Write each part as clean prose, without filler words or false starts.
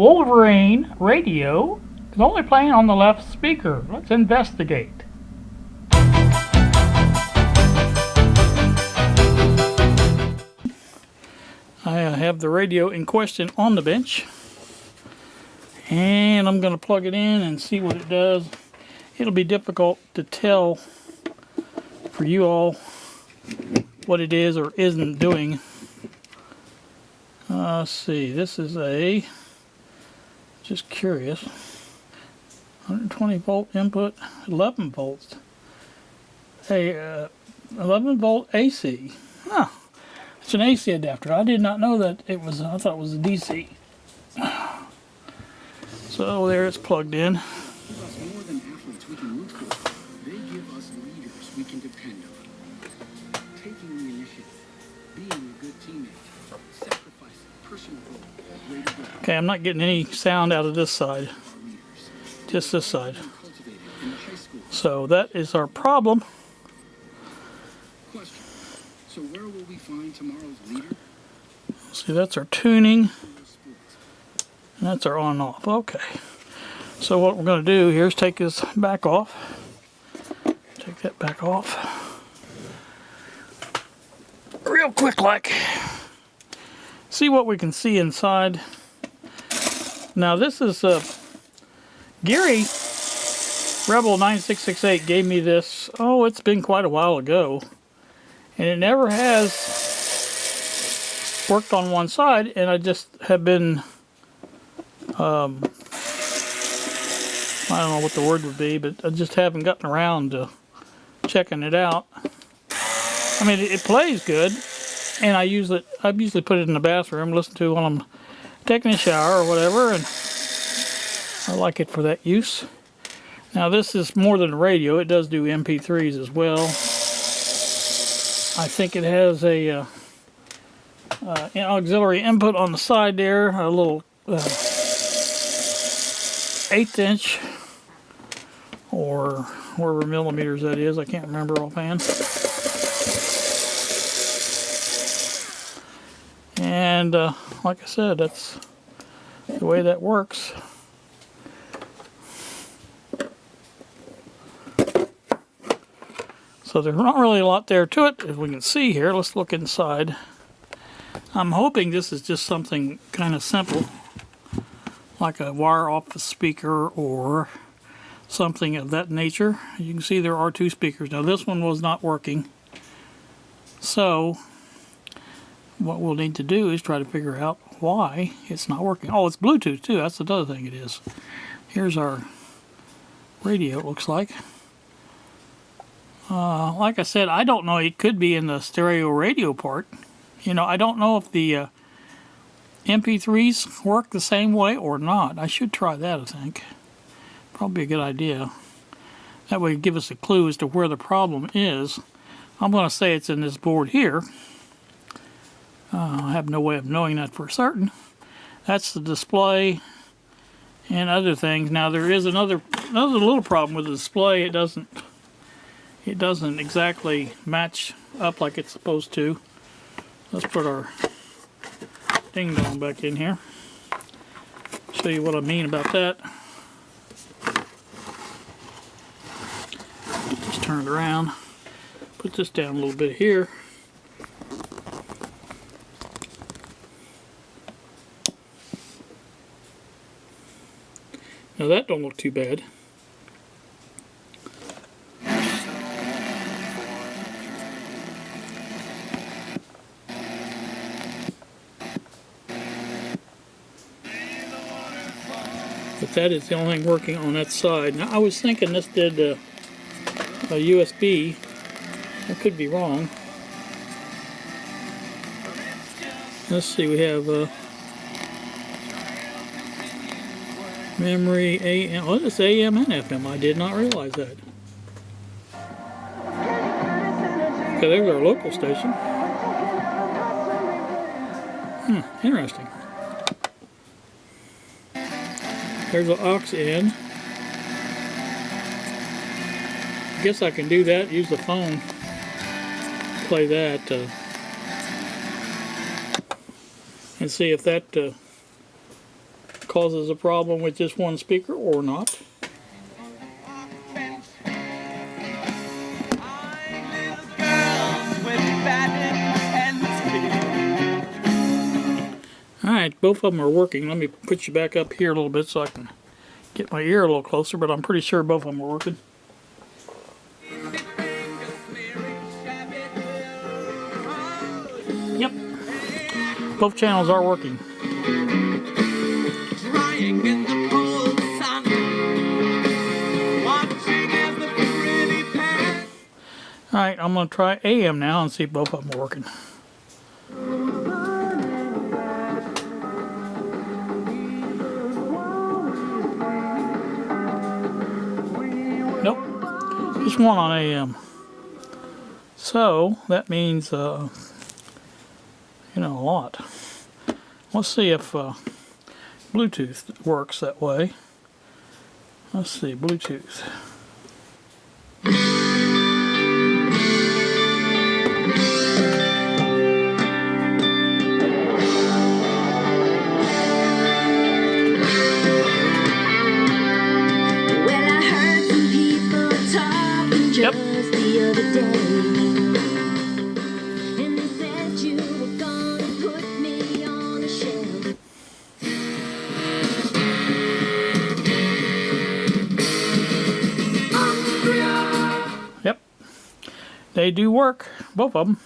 Wolverine Radio is only playing on the left speaker. Let's investigate. I have the radio in question on the bench, and I'm going to plug it in and see what it does. It'll be difficult to tell for you all what it is or isn't doing. Let's see, this is a, just curious, 120 volt input, 11 volts, 11 volt AC. Huh. It's an AC adapter. I did not know that it was, I thought it was a DC. So there it's plugged in. More than athletes we can root for. They give us leaders we can depend on. Taking the initiative, being a good teammate, sacrificing personal goal for a greater good. Okay, I'm not getting any sound out of this side. Just this side. So that is our problem. Question. So where will we find tomorrow's leader? See, that's our tuning. And that's our on and off. Okay. So what we're going to do here is take this back off. Take that back off. Real quick like. See what we can see inside. Now this is Gary Rebel 9668 gave me this. Oh, it's been quite a while ago. And it never has worked on one side, and I just have been I don't know what the word would be, but I just haven't gotten around to checking it out. I mean, it plays good, and I usually put it in the bathroom, listen to it while I'm taking a shower or whatever, and I like it for that use. Now this is more than a radio. It does do MP3s as well. I think it has a an auxiliary input on the side there, a little 1/8 inch, or whatever millimeters that is. I can't remember offhand. And like I said, that's the way that works. So there's not really a lot there to it, as we can see here. Let's look inside. I'm hoping this is just something kind of simple, like a wire off the speaker or something of that nature. You can see there are two speakers. Now this one was not working. So what we'll need to do is try to figure out why it's not working. Oh, it's Bluetooth too. That's the other thing it is. Here's our radio, it looks like. Like I said, I don't know. It could be in the stereo radio part. You know, I don't know if the MP3s work the same way or not. I should try that, I think. Probably a good idea. That way it'd give us a clue as to where the problem is. I'm going to say it's in this board here. I have no way of knowing that for certain. That's the display and other things. Now there is another little problem with the display. It doesn't exactly match up like it's supposed to. Let's put our ding dong back in here. Show you what I mean about that. Just turn it around. Put this down a little bit here. Now that don't look too bad. But that is the only thing working on that side. Now I was thinking this did a USB. I could be wrong. Let's see, we have memory AM. Oh, it's AM and FM. I did not realize that. Okay, there's our local station. Interesting. There's an aux in. I guess I can do that, use the phone, play that, and see if that causes a problem with just one speaker or not. Alright, both of them are working. Let me put you back up here a little bit so I can get my ear a little closer, but I'm pretty sure both of them are working. Yep, both channels are working. Alright, I'm going to try AM now and see if both of them are working. Nope, just one on AM. So that means, you know, a lot. Let's see if Bluetooth works that way. Let's see, Bluetooth. Yep. Yep. They do work, both of them.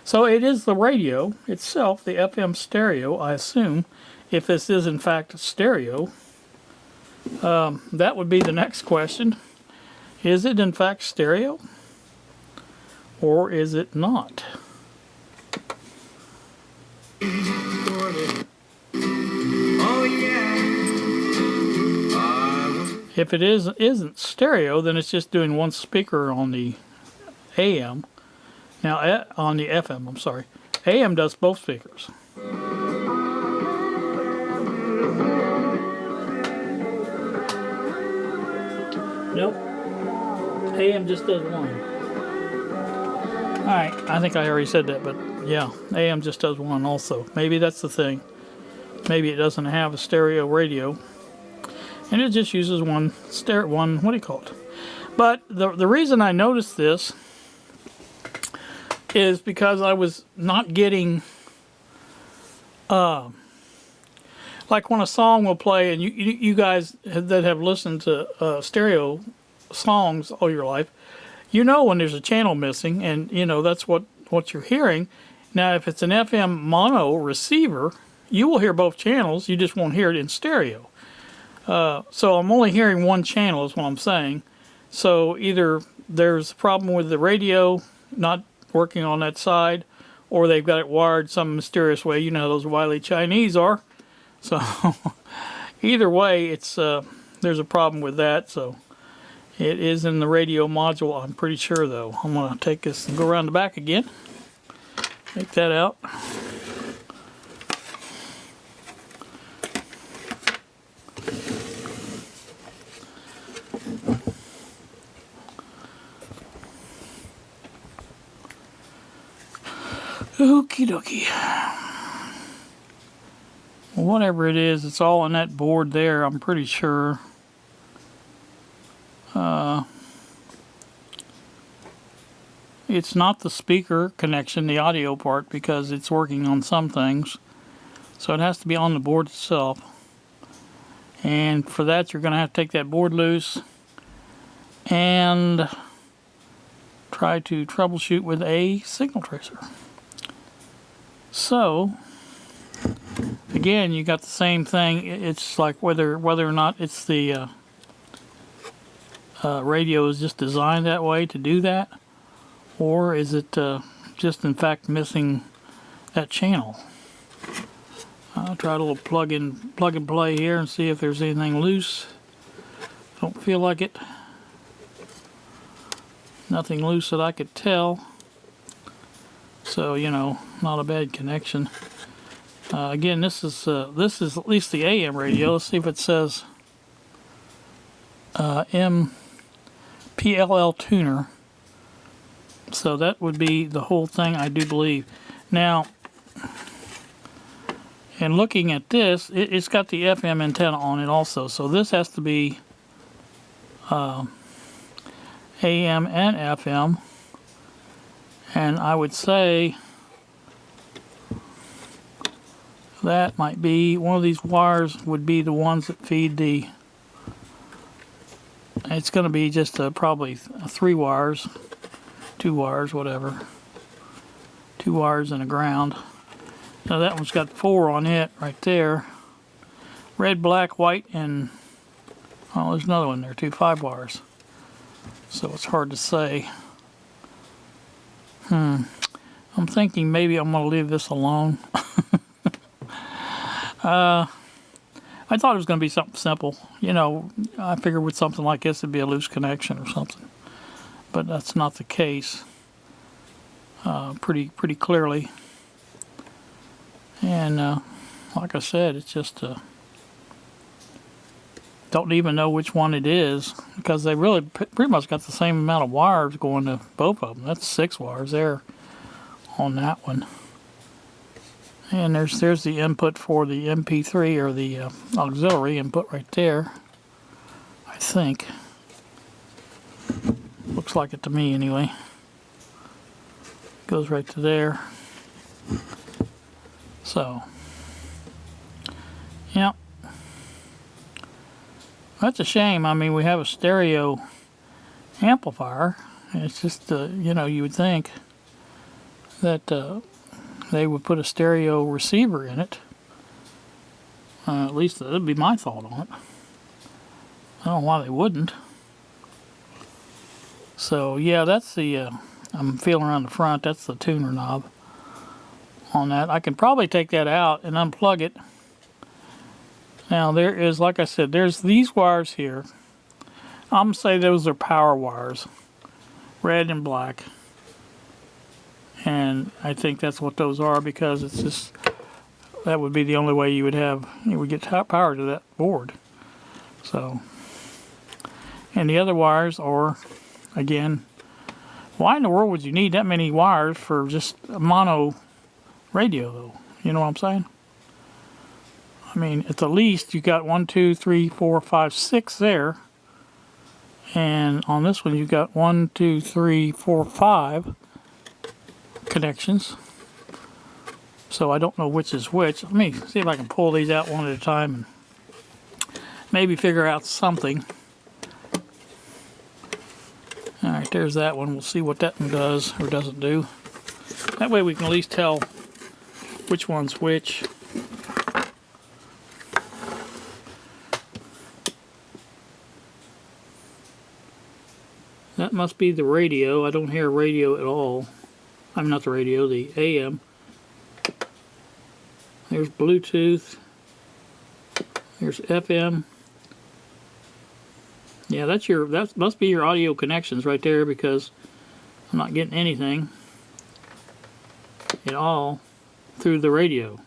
So it is the radio itself, the FM stereo, I assume, if this is in fact stereo. That would be the next question. Is it in fact stereo? Or is it not? If it isn't stereo, then it's just doing one speaker on the AM. Now, on the FM, I'm sorry. AM does both speakers. Nope. AM just does one. Alright, I think I already said that, but yeah, AM just does one also. Maybe that's the thing. Maybe it doesn't have a stereo radio. And it just uses one, what do you call it? But the reason I noticed this is because I was not getting, like when a song will play, and you guys that have listened to stereo songs all your life, you know when there's a channel missing, and you know that's what you're hearing. Now if it's an FM mono receiver, you will hear both channels, you just won't hear it in stereo. So I'm only hearing one channel is what I'm saying. So either there's a problem with the radio not working on that side, or they've got it wired some mysterious way. You know how those wily Chinese are. So either way, it's there's a problem with that. So it is in the radio module, I'm pretty sure though. I'm going to take this and go around the back again. Take that out. Okie dokie. Well, whatever it is, it's all on that board there, I'm pretty sure. It's not the speaker connection, the audio part, because it's working on some things. So it has to be on the board itself. And for that, you're going to have to take that board loose and try to troubleshoot with a signal tracer. So, again, you got the same thing. It's like whether or not it's the radio is just designed that way to do that, or is it just in fact missing that channel. I'll try a little plug and play here and see if there's anything loose. Don't feel like it. Nothing loose that I could tell. So, you know, not a bad connection. Again, this is at least the AM radio. Let's see if it says MPLL tuner. So that would be the whole thing, I do believe. Now, And looking at this, it's got the FM antenna on it also. So this has to be AM and FM. And I would say that might be one of these wires would be the ones that feed the. It's going to be just probably 3 wires, 2 wires, whatever. 2 wires and a ground. Now that one's got 4 on it right there. Red, black, white, and oh, there's another one there too. 5 wires. So it's hard to say. I'm thinking maybe I'm going to leave this alone. I thought it was going to be something simple. You know, I figured with something like this it'd be a loose connection or something. But that's not the case. Pretty clearly. And like I said, it's just don't even know which one it is, because they really pretty much got the same amount of wires going to both of them. That's 6 wires there on that one. And there's the input for the MP3 or the auxiliary input right there, I think. Looks like it to me anyway. Goes right to there. So, yeah. That's a shame. I mean, we have a stereo amplifier. It's just, you know, you would think that they would put a stereo receiver in it. At least that would be my thought on it. I don't know why they wouldn't. So, yeah, that's the, I'm feeling around the front, that's the tuner knob on that. I can probably take that out and unplug it. Now there is, like I said, there's these wires here. I'm going to say those are power wires. Red and black. And I think that's what those are, because it's just, that would be the only way you would get power to that board. So, and the other wires are, again, why in the world would you need that many wires for just a mono radio though? You know what I'm saying? I mean, at the least you got 1, 2, 3, 4, 5, 6 there. And on this one you got 1, 2, 3, 4, 5 connections. So I don't know which is which. Let me see if I can pull these out one at a time and maybe figure out something. Alright, there's that one. We'll see what that one does or doesn't do. That way we can at least tell which one's which. That must be the radio. I don't hear radio at all. I'm not the radio, the AM. There's Bluetooth. There's FM. Yeah, that must be your audio connections right there, because I'm not getting anything at all through the radio.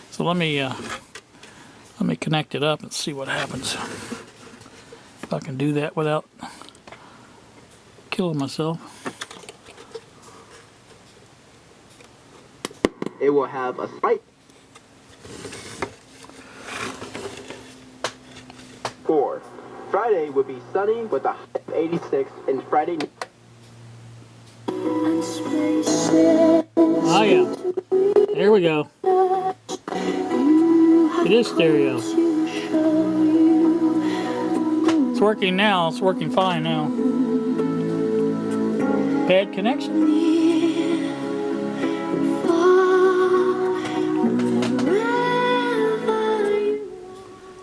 So let me connect it up and see what happens. If I can do that without killing myself. It will have a spike. 4. Friday would be sunny with a high of 86, and Friday. Oh yeah. There we go. It is stereo. It's working now. It's working fine now. Bad connection.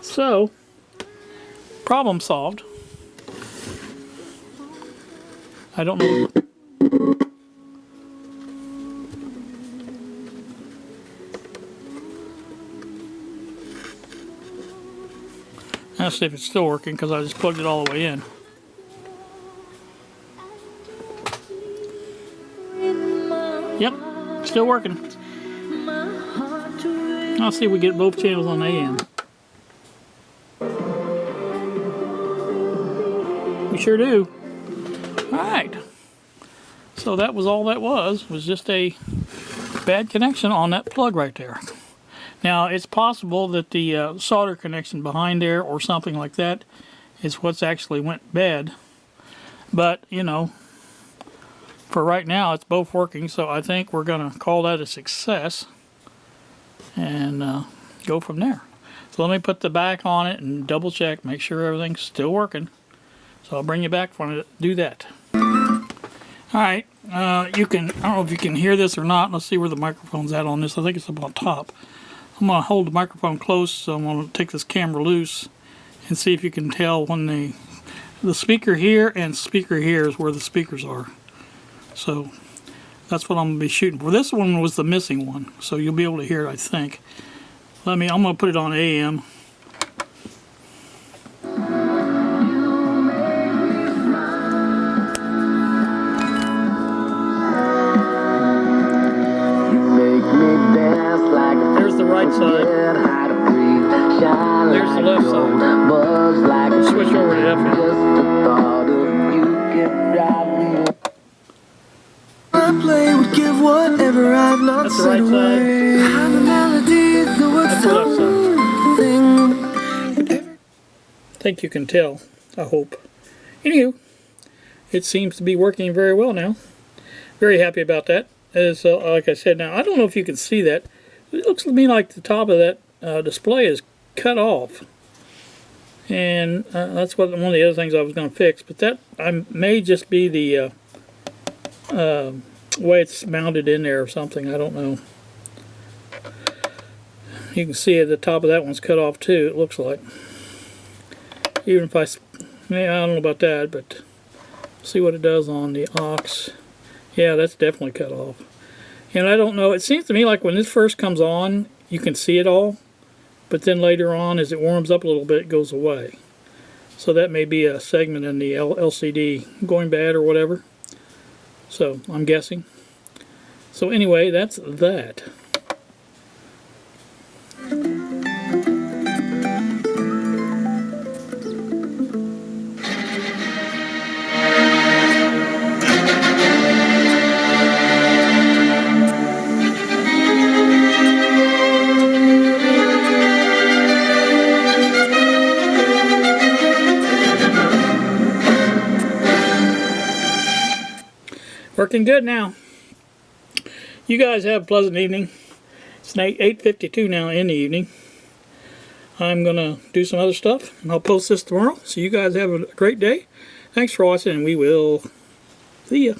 So, problem solved. I don't know. Let's see if it's still working, because I just plugged it all the way in. Yep, still working. I'll see if we get both channels on AM. We sure do. Alright. So that was all that was just a bad connection on that plug right there. Now, it's possible that the solder connection behind there or something like that is what's actually went bad. But, you know, for right now, it's both working, so I think we're going to call that a success and go from there. So let me put the back on it and double check, make sure everything's still working. So I'll bring you back when I do that. Alright, I don't know if you can hear this or not. Let's see where the microphone's at on this. I think it's up on top. I'm going to hold the microphone close, so I'm going to take this camera loose and see if you can tell when the speaker here and speaker here is where the speakers are. So that's what I'm going to be shooting for. This one was the missing one, so you'll be able to hear it, I think. I'm going to put it on AM. There's the right side. There's the left side. Switch over to FM. That's the right side. That's the left side. I think you can tell, I hope. Anywho, it seems to be working very well now. Very happy about that. As like I said, now I don't know if you can see that. It looks to me like the top of that display is cut off. And that's one of the other things I was going to fix. But that may just be the way it's mounted in there or something. I don't know. You can see at the top of that one's cut off too, it looks like. Even if I don't know about that, but see what it does on the aux. Yeah, that's definitely cut off. And I don't know, it seems to me like when this first comes on, you can see it all. But then later on, as it warms up a little bit, it goes away. So that may be a segment in the LCD going bad or whatever. So, I'm guessing. So anyway, that's that. Working good now. You guys have a pleasant evening. It's 8:52 now in the evening. I'm going to do some other stuff, and I'll post this tomorrow. So you guys have a great day. Thanks for watching, and we will see ya.